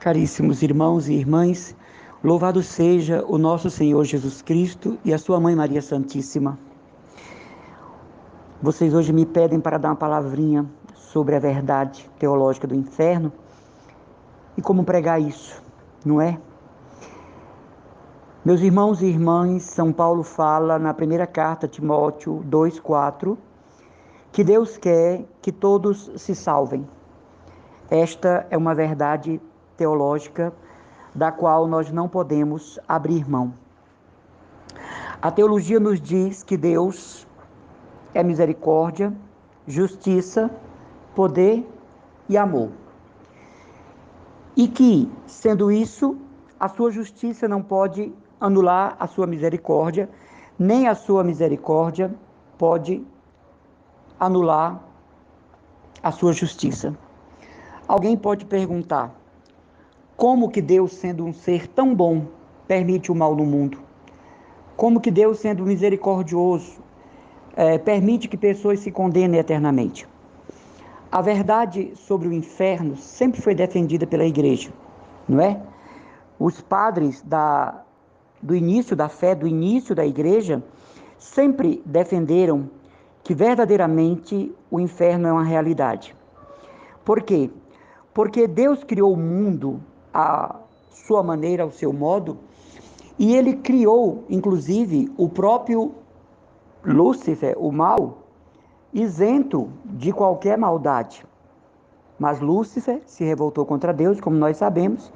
Caríssimos irmãos e irmãs, louvado seja o nosso Senhor Jesus Cristo e a sua Mãe Maria Santíssima. Vocês hoje me pedem para dar uma palavrinha sobre a verdade teológica do inferno e como pregar isso, não é? Meus irmãos e irmãs, São Paulo fala na primeira carta a Timóteo 2,4 que Deus quer que todos se salvem. Esta é uma verdade teológica da qual nós não podemos abrir mão. A teologia nos diz que Deus é misericórdia, justiça, poder e amor. E que, sendo isso, a sua justiça não pode anular a sua misericórdia, nem a sua misericórdia pode anular a sua justiça. Alguém pode perguntar: como que Deus, sendo um ser tão bom, permite o mal no mundo? Como que Deus, sendo misericordioso, permite que pessoas se condenem eternamente? A verdade sobre o inferno sempre foi defendida pela igreja, não é? Os padres do início da fé, do início da igreja, sempre defenderam que verdadeiramente o inferno é uma realidade. Por quê? Porque Deus criou o mundo à sua maneira, ao seu modo, e ele criou, inclusive, o próprio Lúcifer, o mal, isento de qualquer maldade. Mas Lúcifer se revoltou contra Deus, como nós sabemos,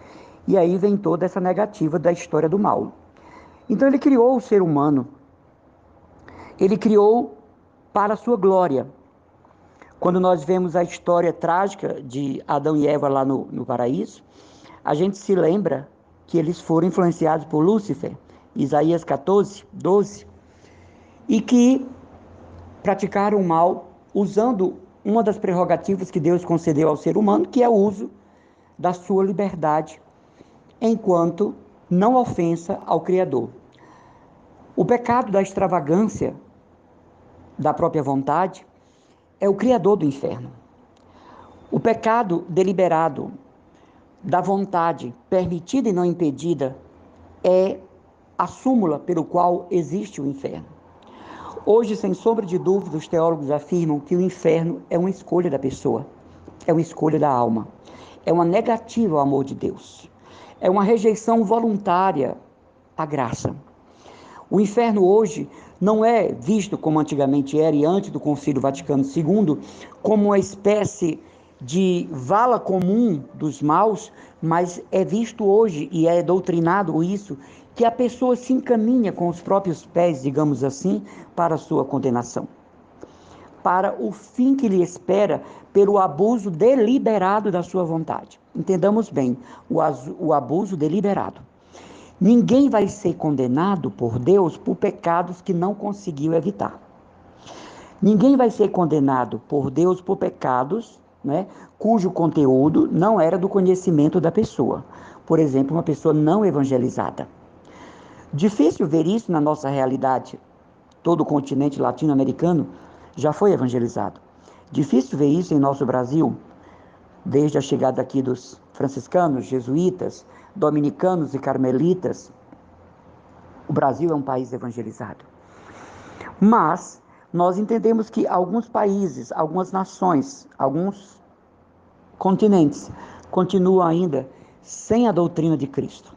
e aí vem toda essa negativa da história do mal. Então ele criou o ser humano, ele criou para a sua glória. Quando nós vemos a história trágica de Adão e Eva lá no paraíso, a gente se lembra que eles foram influenciados por Lúcifer, Isaías 14, 12, e que praticaram o mal usando uma das prerrogativas que Deus concedeu ao ser humano, que é o uso da sua liberdade, enquanto não ofensa ao Criador. O pecado da extravagância da própria vontade é o criador do inferno. O pecado deliberado da vontade permitida e não impedida é a súmula pelo qual existe o inferno. Hoje, sem sombra de dúvida, os teólogos afirmam que o inferno é uma escolha da pessoa, é uma escolha da alma, é uma negativa ao amor de Deus, é uma rejeição voluntária à graça. O inferno hoje não é visto como antigamente era e antes do Concílio Vaticano II, como uma espécie de vala comum dos maus, mas é visto hoje e é doutrinado isso, que a pessoa se encaminha com os próprios pés, digamos assim, para a sua condenação, para o fim que lhe espera pelo abuso deliberado da sua vontade. Entendamos bem, o abuso deliberado. Ninguém vai ser condenado por Deus por pecados que não conseguiu evitar. Ninguém vai ser condenado por Deus por pecados, né, cujo conteúdo não era do conhecimento da pessoa. Por exemplo, uma pessoa não evangelizada. Difícil ver isso na nossa realidade. Todo o continente latino-americano já foi evangelizado. Difícil ver isso em nosso Brasil, desde a chegada aqui dos franciscanos, jesuítas, dominicanos e carmelitas. O Brasil é um país evangelizado. Mas nós entendemos que alguns países, algumas nações, alguns continentes continuam ainda sem a doutrina de Cristo.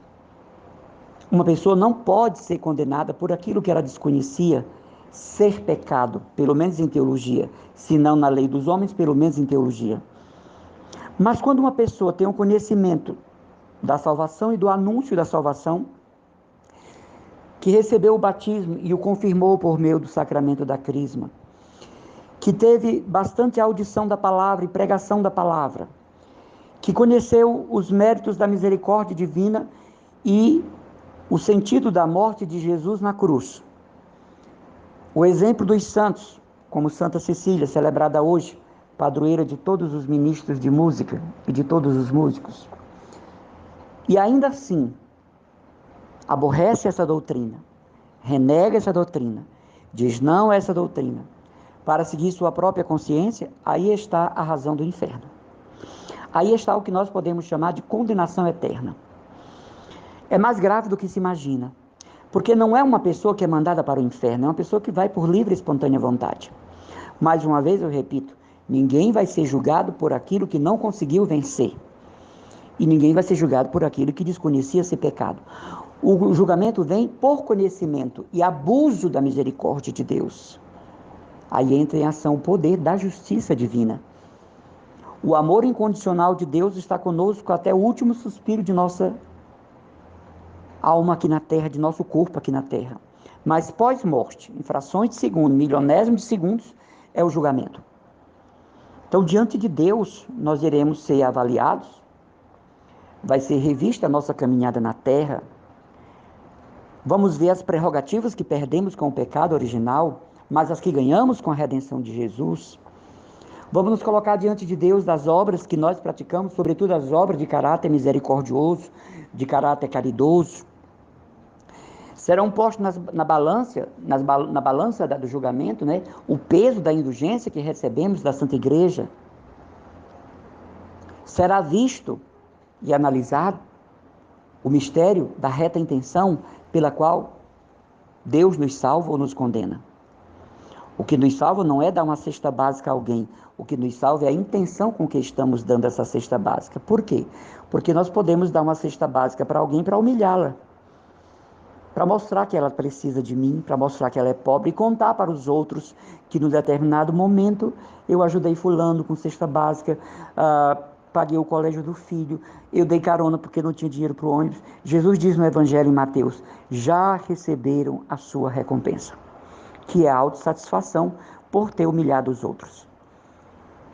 Uma pessoa não pode ser condenada por aquilo que ela desconhecia ser pecado, pelo menos em teologia, se não na lei dos homens, pelo menos em teologia. Mas quando uma pessoa tem um conhecimento da salvação e do anúncio da salvação, que recebeu o batismo e o confirmou por meio do sacramento da crisma, que teve bastante audição da palavra e pregação da palavra, que conheceu os méritos da misericórdia divina e o sentido da morte de Jesus na cruz. O exemplo dos santos, como Santa Cecília, celebrada hoje, padroeira de todos os ministros de música e de todos os músicos. E ainda assim, aborrece essa doutrina, renega essa doutrina, diz não a essa doutrina, para seguir sua própria consciência, aí está a razão do inferno. Aí está o que nós podemos chamar de condenação eterna. É mais grave do que se imagina, porque não é uma pessoa que é mandada para o inferno, é uma pessoa que vai por livre e espontânea vontade. Mais uma vez eu repito, ninguém vai ser julgado por aquilo que não conseguiu vencer. E ninguém vai ser julgado por aquilo que desconhecia esse pecado. O julgamento vem por conhecimento e abuso da misericórdia de Deus. Aí entra em ação o poder da justiça divina. O amor incondicional de Deus está conosco até o último suspiro de nossa alma aqui na terra, de nosso corpo aqui na terra. Mas pós-morte, em frações de segundo, milionésimos de segundos, é o julgamento. Então, diante de Deus, nós iremos ser avaliados, vai ser revista a nossa caminhada na terra, vamos ver as prerrogativas que perdemos com o pecado original, mas as que ganhamos com a redenção de Jesus. Vamos nos colocar diante de Deus das obras que nós praticamos, sobretudo as obras de caráter misericordioso, de caráter caridoso. Serão postos na balança do julgamento, né, o peso da indulgência que recebemos da Santa Igreja. Será visto e analisado o mistério da reta intenção pela qual Deus nos salva ou nos condena. O que nos salva não é dar uma cesta básica a alguém. O que nos salva é a intenção com que estamos dando essa cesta básica. Por quê? Porque nós podemos dar uma cesta básica para alguém para humilhá-la, para mostrar que ela precisa de mim, para mostrar que ela é pobre e contar para os outros que num determinado momento eu ajudei fulano com cesta básica, paguei o colégio do filho, eu dei carona porque não tinha dinheiro para o ônibus. Jesus diz no Evangelho em Mateus, já receberam a sua recompensa, que é a autossatisfação por ter humilhado os outros.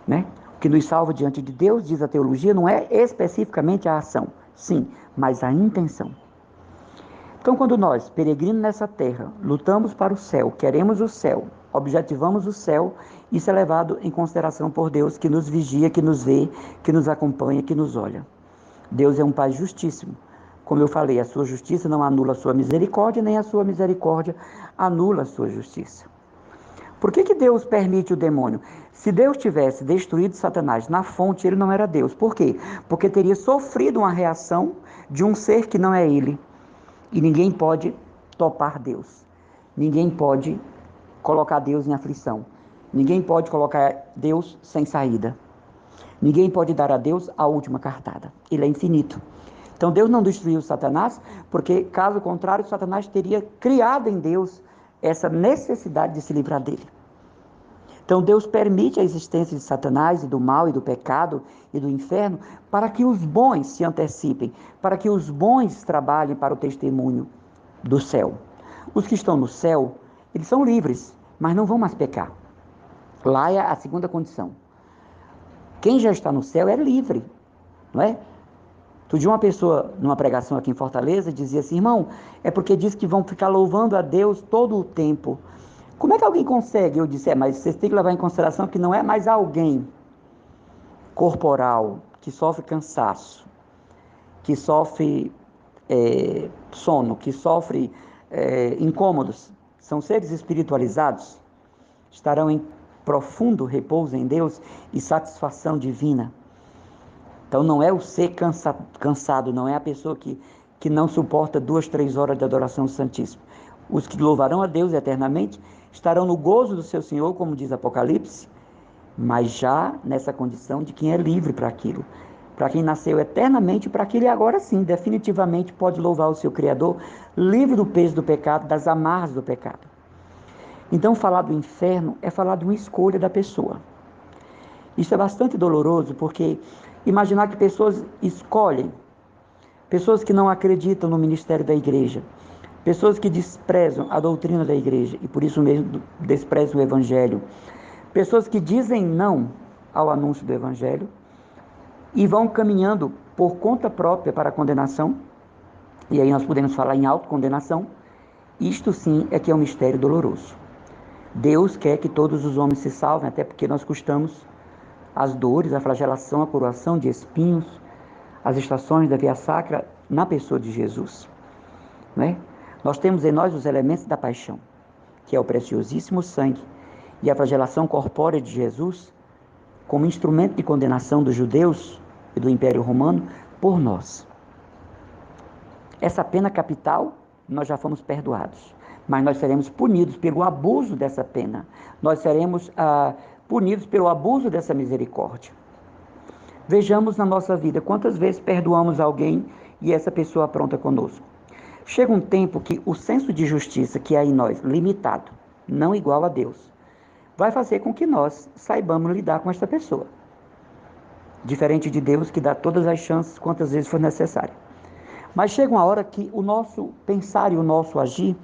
Né? O que nos salva diante de Deus, diz a teologia, não é especificamente a ação, sim, mas a intenção. Então, quando nós, peregrinos nessa terra, lutamos para o céu, queremos o céu, objetivamos o céu, isso é levado em consideração por Deus, que nos vigia, que nos vê, que nos acompanha, que nos olha. Deus é um Pai justíssimo. Como eu falei, a sua justiça não anula a sua misericórdia, nem a sua misericórdia anula a sua justiça. Por que Deus permite o demônio? Se Deus tivesse destruído Satanás na fonte, ele não era Deus. Por quê? Porque teria sofrido uma reação de um ser que não é ele. E ninguém pode topar Deus. Ninguém pode colocar Deus em aflição. Ninguém pode colocar Deus sem saída. Ninguém pode dar a Deus a última cartada. Ele é infinito. Então Deus não destruiu Satanás, porque caso contrário, Satanás teria criado em Deus essa necessidade de se livrar dele. Então Deus permite a existência de Satanás e do mal e do pecado e do inferno para que os bons se antecipem, para que os bons trabalhem para o testemunho do céu. Os que estão no céu, eles são livres, mas não vão mais pecar. Lá é a segunda condição. Quem já está no céu é livre, não é? Outro dia uma pessoa, numa pregação aqui em Fortaleza, dizia assim, irmão, é porque diz que vão ficar louvando a Deus todo o tempo. Como é que alguém consegue? Eu disse, mas vocês têm que levar em consideração que não é mais alguém corporal, que sofre cansaço, que sofre sono, que sofre incômodos. São seres espiritualizados, estarão em profundo repouso em Deus e satisfação divina. Então não é o ser cansado, não é a pessoa que não suporta 2, 3 horas de adoração ao Santíssimo. Os que louvarão a Deus eternamente estarão no gozo do seu Senhor, como diz Apocalipse, mas já nessa condição de quem é livre para aquilo. Para quem nasceu eternamente, para aquilo e agora sim, definitivamente pode louvar o seu Criador, livre do peso do pecado, das amarras do pecado. Então falar do inferno é falar de uma escolha da pessoa. Isso é bastante doloroso, porque imaginar que pessoas escolhem, pessoas que não acreditam no ministério da igreja, pessoas que desprezam a doutrina da igreja e por isso mesmo desprezam o evangelho, pessoas que dizem não ao anúncio do evangelho e vão caminhando por conta própria para a condenação, e aí nós podemos falar em autocondenação. Isto sim é que é um mistério doloroso. Deus quer que todos os homens se salvem, até porque nós custamos as dores, a flagelação, a coroação de espinhos, as estações da via sacra na pessoa de Jesus, né? Nós temos em nós os elementos da paixão, que é o preciosíssimo sangue e a flagelação corpórea de Jesus, como instrumento de condenação dos judeus, e do Império Romano por nós. Essa pena capital, nós já fomos perdoados, mas nós seremos punidos pelo abuso dessa pena. Nós seremos punidos pelo abuso dessa misericórdia. Vejamos na nossa vida quantas vezes perdoamos alguém e essa pessoa apronta conosco. Chega um tempo que o senso de justiça que há em nós, limitado, não igual a Deus, vai fazer com que nós saibamos lidar com esta pessoa. Diferente de Deus, que dá todas as chances quantas vezes for necessário. Mas chega uma hora que o nosso pensar e o nosso agir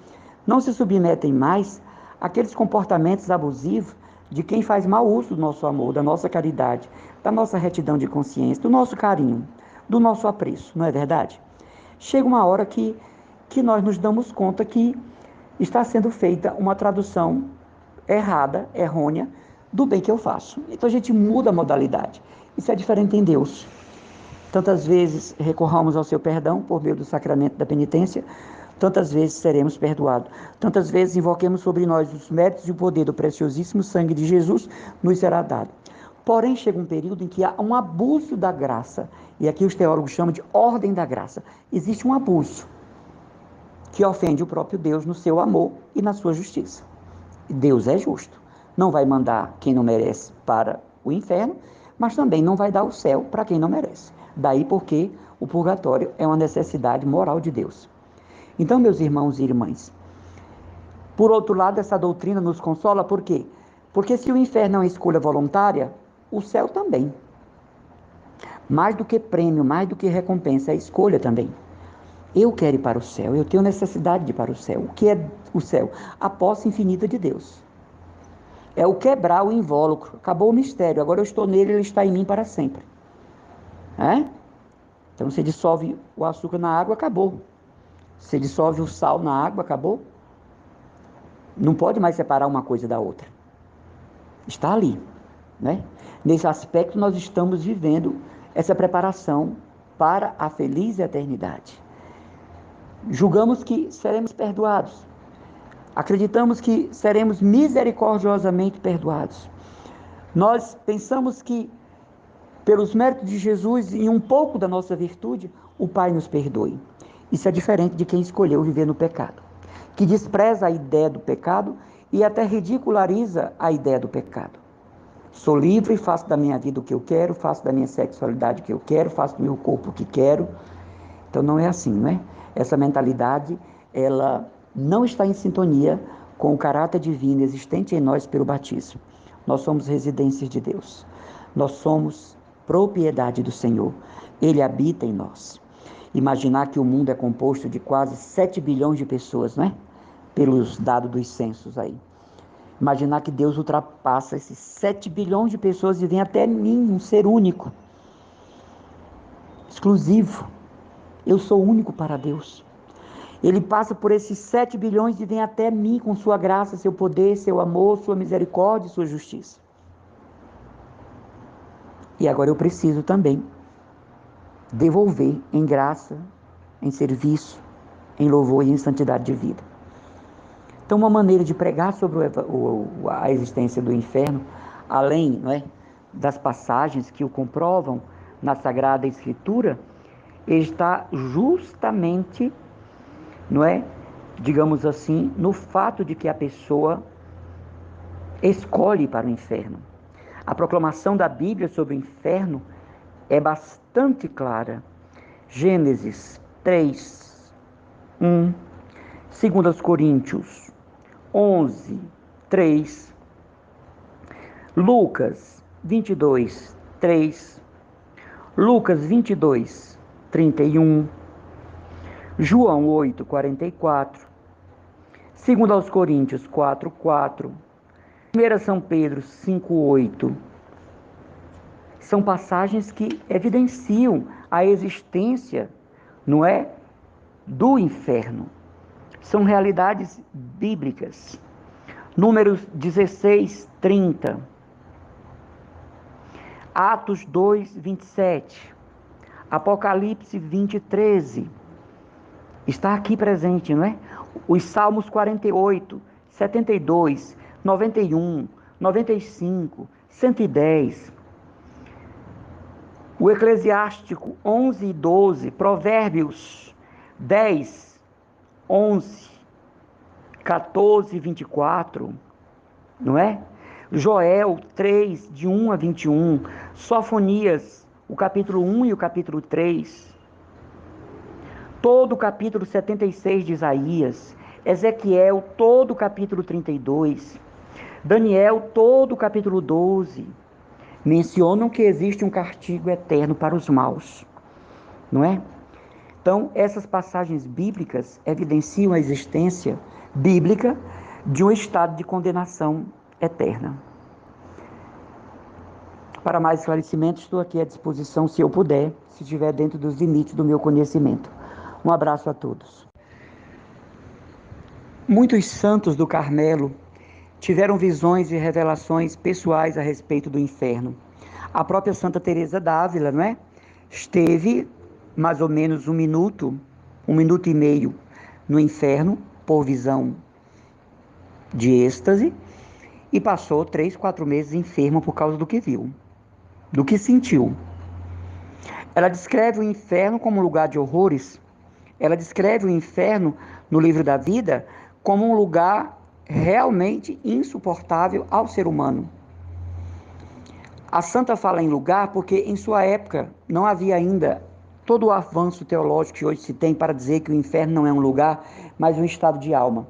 não se submetem mais àqueles comportamentos abusivos de quem faz mau uso do nosso amor, da nossa caridade, da nossa retidão de consciência, do nosso carinho, do nosso apreço, não é verdade? Chega uma hora que nós nos damos conta que está sendo feita uma tradução errada, errônea, do bem que eu faço. Então a gente muda a modalidade. Isso é diferente em Deus. Tantas vezes recorramos ao seu perdão por meio do sacramento da penitência, tantas vezes seremos perdoados. Tantas vezes invoquemos sobre nós os méritos e o poder do preciosíssimo sangue de Jesus, nos será dado. Porém, chega um período em que há um abuso da graça, e aqui os teólogos chamam de ordem da graça. Existe um abuso que ofende o próprio Deus no seu amor e na sua justiça. Deus é justo. Não vai mandar quem não merece para o inferno, mas também não vai dar o céu para quem não merece. Daí porque o purgatório é uma necessidade moral de Deus. Então, meus irmãos e irmãs, por outro lado, essa doutrina nos consola, por quê? Porque se o inferno é uma escolha voluntária, o céu também. Mais do que prêmio, mais do que recompensa, é escolha também. Eu quero ir para o céu, eu tenho necessidade de ir para o céu. O que é o céu? A posse infinita de Deus. É o quebrar o invólucro. Acabou o mistério, agora eu estou nele, ele está em mim para sempre. Então você dissolve o açúcar na água, acabou. Você dissolve o sal na água, acabou. Não pode mais separar uma coisa da outra. Está ali. Nesse aspecto nós estamos vivendo essa preparação para a feliz eternidade. Julgamos que seremos perdoados. Acreditamos que seremos misericordiosamente perdoados. Nós pensamos que, pelos méritos de Jesus e um pouco da nossa virtude, o Pai nos perdoe. Isso é diferente de quem escolheu viver no pecado, que despreza a ideia do pecado e até ridiculariza a ideia do pecado. Sou livre, faço da minha vida o que eu quero, faço da minha sexualidade o que eu quero, faço do meu corpo o que quero. Então não é assim, não é? Essa mentalidade, ela não está em sintonia com o caráter divino existente em nós pelo batismo. Nós somos residências de Deus. Nós somos propriedade do Senhor. Ele habita em nós. Imaginar que o mundo é composto de quase 7 bilhões de pessoas, não é? Pelos dados dos censos aí. Imaginar que Deus ultrapassa esses 7 bilhões de pessoas e vem até mim, um ser único, exclusivo. Eu sou único para Deus. Ele passa por esses 7 bilhões e vem até mim com sua graça, seu poder, seu amor, sua misericórdia e sua justiça. E agora eu preciso também devolver em graça, em serviço, em louvor e em santidade de vida. Então, uma maneira de pregar sobre a existência do inferno, além, das passagens que o comprovam na Sagrada Escritura, está justamente, digamos assim, no fato de que a pessoa escolhe para o inferno. A proclamação da Bíblia sobre o inferno é bastante clara. Gênesis 3, 1, 2 Coríntios 11, 3, Lucas 22, 3, Lucas 22, 31, João 8, 44, 2 Coríntios 4, 4, 1 São Pedro 5, 8. São passagens que evidenciam a existência, do inferno. São realidades bíblicas. Números 16, 30. Atos 2, 27. Apocalipse 20, 13. Está aqui presente, Os Salmos 48, 72, 91, 95, 110. O Eclesiástico 11 e 12, Provérbios 10, 11, 14 e 24, não é? Joel 3, de 1 a 21, Sofonias, o capítulo 1 e o capítulo 3, todo o capítulo 76 de Isaías, Ezequiel, todo o capítulo 32, Daniel, todo o capítulo 12, mencionam que existe um castigo eterno para os maus, não é? Então, essas passagens bíblicas evidenciam a existência bíblica de um estado de condenação eterna. Para mais esclarecimentos, estou aqui à disposição, se eu puder, se estiver dentro dos limites do meu conhecimento. Um abraço a todos. Muitos santos do Carmelo tiveram visões e revelações pessoais a respeito do inferno. A própria Santa Teresa d'Ávila, não é? Esteve mais ou menos um minuto e meio no inferno, por visão de êxtase, e passou 3, 4 meses enferma por causa do que viu, do que sentiu. Ela descreve o inferno como um lugar de horrores. Ela descreve o inferno no livro da vida como um lugar realmente insuportável ao ser humano. A santa fala em lugar porque em sua época não havia ainda todo o avanço teológico que hoje se tem para dizer que o inferno não é um lugar, mas um estado de alma.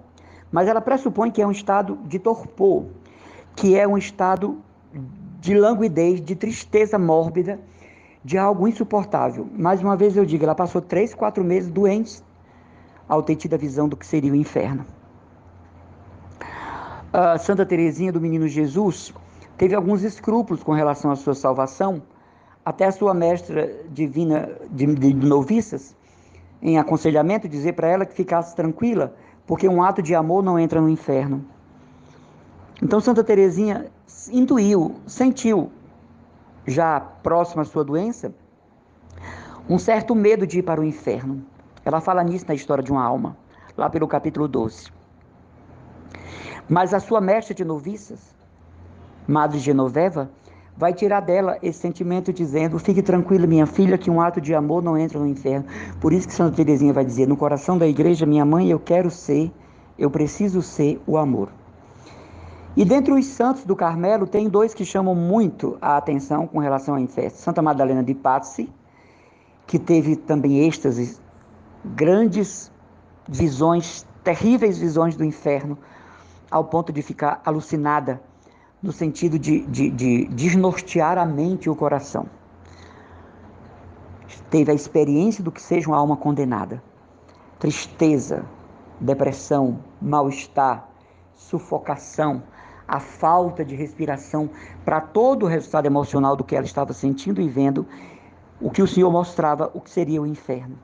Mas ela pressupõe que é um estado de torpor, que é um estado de languidez, de tristeza mórbida, de algo insuportável. Mais uma vez eu digo, ela passou 3, 4 meses doente ao ter tido a visão do que seria o inferno. A Santa Teresinha do Menino Jesus teve alguns escrúpulos com relação à sua salvação, até a sua mestra divina de noviças, em aconselhamento, dizer para ela que ficasse tranquila, porque um ato de amor não entra no inferno. Então Santa Teresinha intuiu, sentiu, já próxima à sua doença, um certo medo de ir para o inferno. Ela fala nisso na História de uma Alma, lá pelo capítulo 12. Mas a sua mestra de noviças, Madre Genoveva, vai tirar dela esse sentimento dizendo: fique tranquila, minha filha, que um ato de amor não entra no inferno. Por isso que Santa Teresinha vai dizer: no coração da igreja, minha mãe, eu preciso ser o amor. E dentre os santos do Carmelo, tem 2 que chamam muito a atenção com relação ao inferno. Santa Madalena de Pazzi, que teve também êxtases, grandes visões, terríveis visões do inferno, ao ponto de ficar alucinada, no sentido de desnortear a mente e o coração. Teve a experiência do que seja uma alma condenada. Tristeza, depressão, mal-estar, sufocação, a falta de respiração, para todo o resultado emocional do que ela estava sentindo e vendo, o que o Senhor mostrava, o que seria o inferno.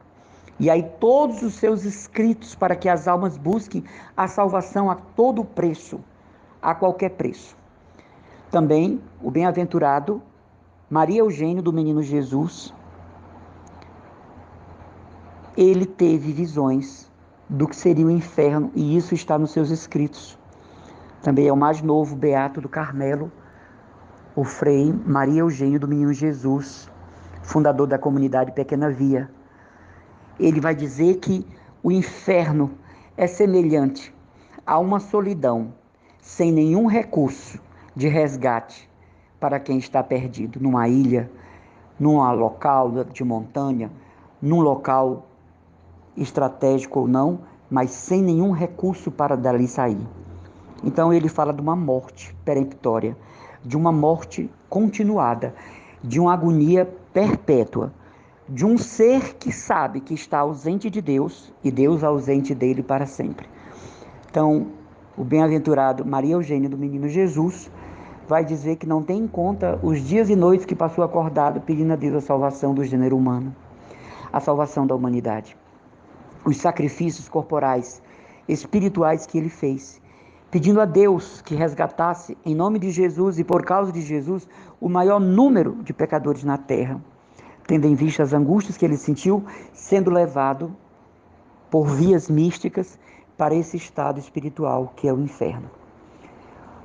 E aí todos os seus escritos para que as almas busquem a salvação a todo preço, a qualquer preço. Também o bem-aventurado Maria Eugênio do Menino Jesus, ele teve visões do que seria o inferno, e isso está nos seus escritos. Também é o mais novo beato do Carmelo, o Frei Maria Eugênio do Menino Jesus, fundador da comunidade Pequena Via. Ele vai dizer que o inferno é semelhante a uma solidão, sem nenhum recurso de resgate para quem está perdido, numa ilha, num local de montanha, num local estratégico ou não, mas sem nenhum recurso para dali sair. Então ele fala de uma morte peremptória, de uma morte continuada, de uma agonia perpétua, de um ser que sabe que está ausente de Deus e Deus ausente dele para sempre. Então, o bem-aventurado Maria Eugênia do Menino Jesus vai dizer que não tem em conta os dias e noites que passou acordado pedindo a Deus a salvação do gênero humano, a salvação da humanidade. Os sacrifícios corporais, espirituais que ele fez, pedindo a Deus que resgatasse, em nome de Jesus e por causa de Jesus, o maior número de pecadores na terra, tendo em vista as angústias que ele sentiu, sendo levado por vias místicas para esse estado espiritual que é o inferno.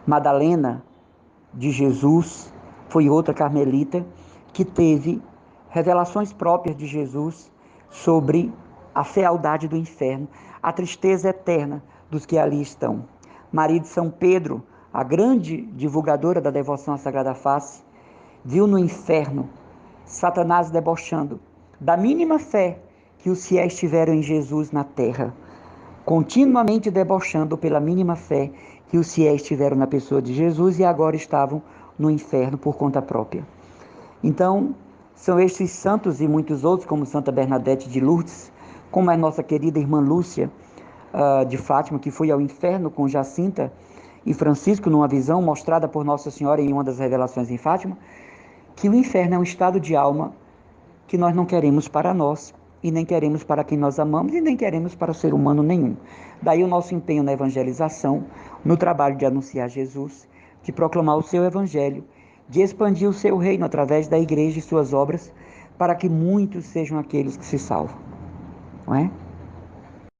Madalena de Jesus foi outra carmelita que teve revelações próprias de Jesus sobre a fealdade do inferno, a tristeza eterna dos que ali estão. Maria de São Pedro, a grande divulgadora da devoção à Sagrada Face, viu no inferno Satanás debochando da mínima fé que os fiéis tiveram em Jesus na terra, continuamente debochando pela mínima fé que os fiéis tiveram na pessoa de Jesus e agora estavam no inferno por conta própria. Então, são estes santos e muitos outros, como Santa Bernadette de Lourdes, como a nossa querida irmã Lúcia de Fátima, que foi ao inferno com Jacinta e Francisco numa visão mostrada por Nossa Senhora em uma das revelações em Fátima, que o inferno é um estado de alma que nós não queremos para nós, e nem queremos para quem nós amamos, e nem queremos para o ser humano nenhum. Daí o nosso empenho na evangelização, no trabalho de anunciar Jesus, de proclamar o seu evangelho, de expandir o seu reino através da igreja e suas obras, para que muitos sejam aqueles que se salvam. Não é?